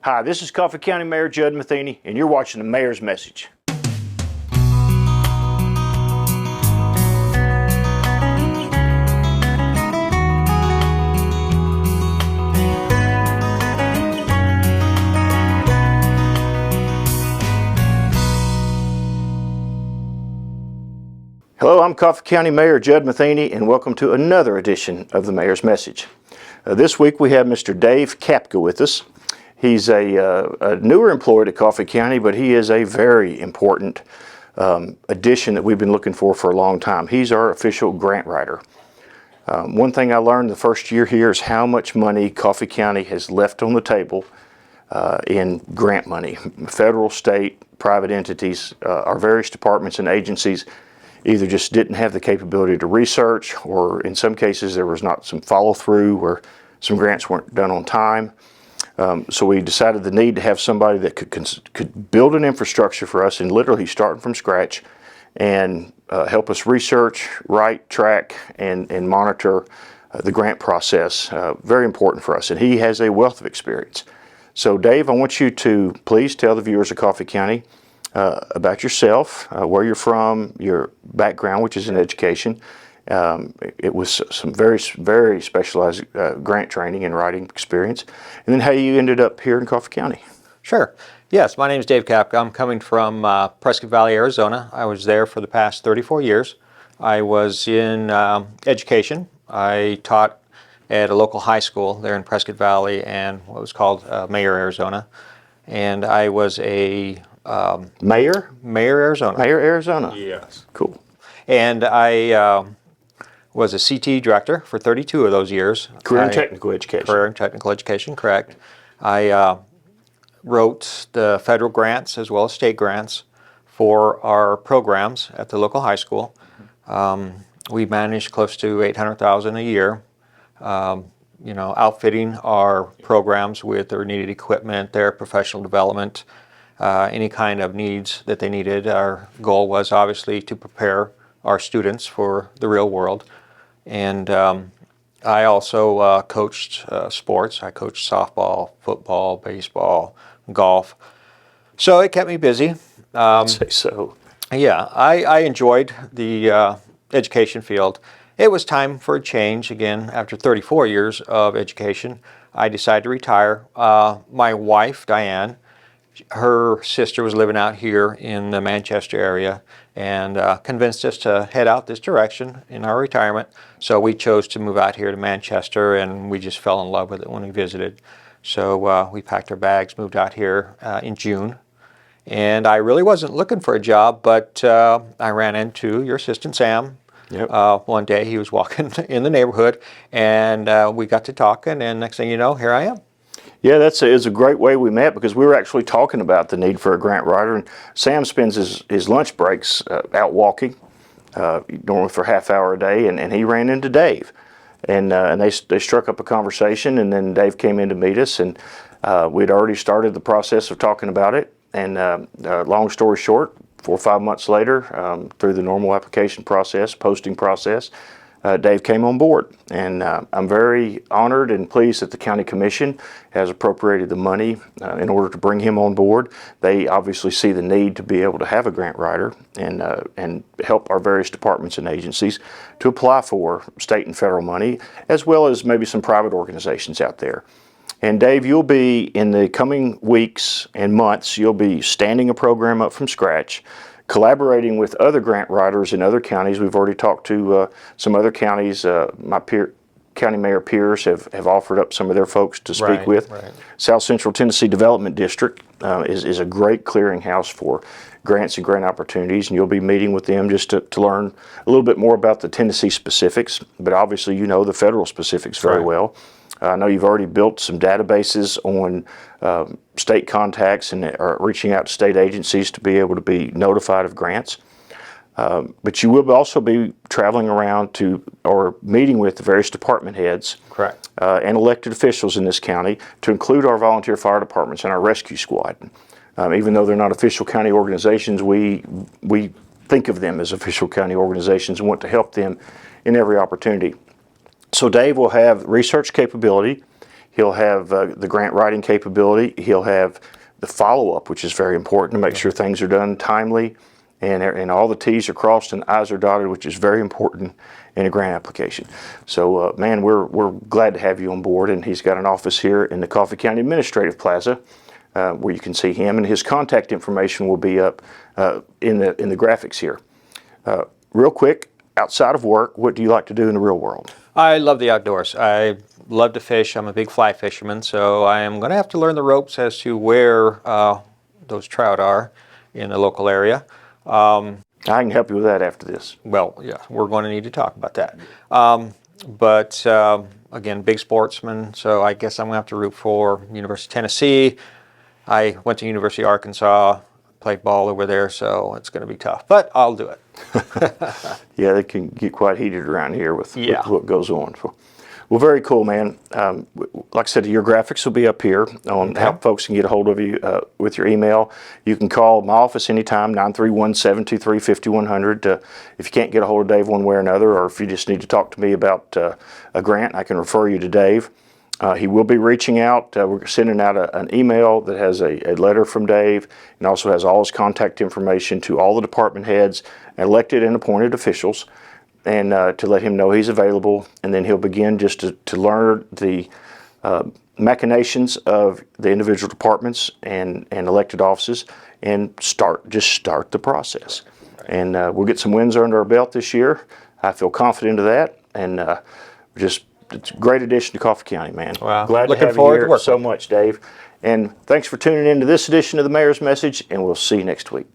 Hi, this is Coffee County Mayor Judd Matheny, and you're watching the Mayor's Message. Hello, I'm Coffee County Mayor Judd Matheny, and welcome to another edition of the Mayor's Message. This week we have Mr. Dave Capka with us. He's a newer employee to Coffee County, but he is a very important addition that we've been looking for a long time. He's our official grant writer. One thing I learned the first year here is how much money Coffee County has left on the table in grant money. Federal, state, private entities, our various departments and agencies either just didn't have the capability to research, or in some cases there was not some follow through where some grants weren't done on time. So we decided the need to have somebody that could build an infrastructure for us and literally starting from scratch and help us research, write, track, and monitor the grant process. Very important for us, and he has a wealth of experience. So Dave, I want you to please tell the viewers of Coffee County about yourself, where you're from, your background, which is in education. It was some very specialized grant training and writing experience, and then how you ended up here in Coffee County. Sure. Yes, my name is Dave Capka. I'm coming from Prescott Valley, Arizona. I was there for the past 34 years. I was in education. I taught at a local high school there in Prescott Valley and what was called Mayor, Arizona. And I was a Mayor, Arizona. Mayor, Arizona. Yes. Cool. And I was a CT director for 32 of those years. Career and technical education. Career and technical education, correct. I wrote the federal grants as well as state grants for our programs at the local high school. We managed close to $800,000 a year, outfitting our programs with their needed equipment, their professional development, any kind of needs that they needed. Our goal was obviously to prepare our students for the real world. And I also coached sports. I coached softball, football, baseball, golf. So it kept me busy. I'd say so. Yeah, I enjoyed the education field. It was time for a change again. After 34 years of education, I decided to retire. My wife, Diane, her sister was living out here in the Manchester area and convinced us to head out this direction in our retirement. So we chose to move out here to Manchester, and we just fell in love with it when we visited. So we packed our bags, moved out here in June. And I really wasn't looking for a job, but I ran into your assistant, Sam. Yep. One day he was walking in the neighborhood, and we got to talking, and next thing you know, here I am. Yeah, it's a great way we met, because we were actually talking about the need for a grant writer, and Sam spends his lunch breaks out walking, normally for a half hour a day, and he ran into Dave, and they struck up a conversation, and then Dave came in to meet us, and we'd already started the process of talking about it, and long story short, 4 or 5 months later, through the normal application process, posting process, Dave came on board, and I'm very honored and pleased that the County Commission has appropriated the money in order to bring him on board. They obviously see the need to be able to have a grant writer and help our various departments and agencies to apply for state and federal money, as well as maybe some private organizations out there. And Dave, you'll be, in the coming weeks and months, you'll be standing a program up from scratch, collaborating with other grant writers in other counties. We've already talked to some other counties. My county mayor peers have offered up some of their folks to speak with. Right. South Central Tennessee Development District is a great clearinghouse for grants and grant opportunities, and you'll be meeting with them just to learn a little bit more about the Tennessee specifics, but obviously you know the federal specifics very well. I know you've already built some databases on state contacts and are reaching out to state agencies to be able to be notified of grants. But you will also be traveling around or meeting with the various department heads. Correct. And elected officials in this county, to include our volunteer fire departments and our rescue squad. Even though they're not official county organizations, we think of them as official county organizations and want to help them in every opportunity. So Dave will have research capability. He'll have the grant writing capability. He'll have the follow-up, which is very important to make sure things are done timely and all the T's are crossed and I's are dotted, which is very important in a grant application. So, man, we're glad to have you on board, and he's got an office here in the Coffee County Administrative Plaza where you can see him, and his contact information will be up in the graphics here. Real quick, outside of work, what do you like to do in the real world? I love the outdoors. I love to fish. I'm a big fly fisherman, so I am going to have to learn the ropes as to where those trout are in the local area. I can help you with that after this. Well, yeah, we're going to need to talk about that. But again, big sportsman, so I guess I'm going to have to root for University of Tennessee. I went to University of Arkansas, played ball over there, so it's going to be tough, but I'll do it. Yeah, they can get quite heated around here with Yeah. what goes on. So, well, very cool, man. Like I said, your graphics will be up here on how folks can get a hold of you with your email. You can call my office anytime, 931-723-5100. If you can't get a hold of Dave one way or another, or if you just need to talk to me about a grant, I can refer you to Dave. He will be reaching out. We're sending out an email that has a letter from Dave and also has all his contact information to all the department heads, elected and appointed officials, and to let him know he's available. And then he'll begin just to learn the machinations of the individual departments and elected offices and start the process. And we'll get some wins under our belt this year. I feel confident of that, and it's a great addition to Coffee County, man. Wow. Glad Looking to have forward you to here working so with you. much, Dave. And thanks for tuning in to this edition of the Mayor's Message, and we'll see you next week.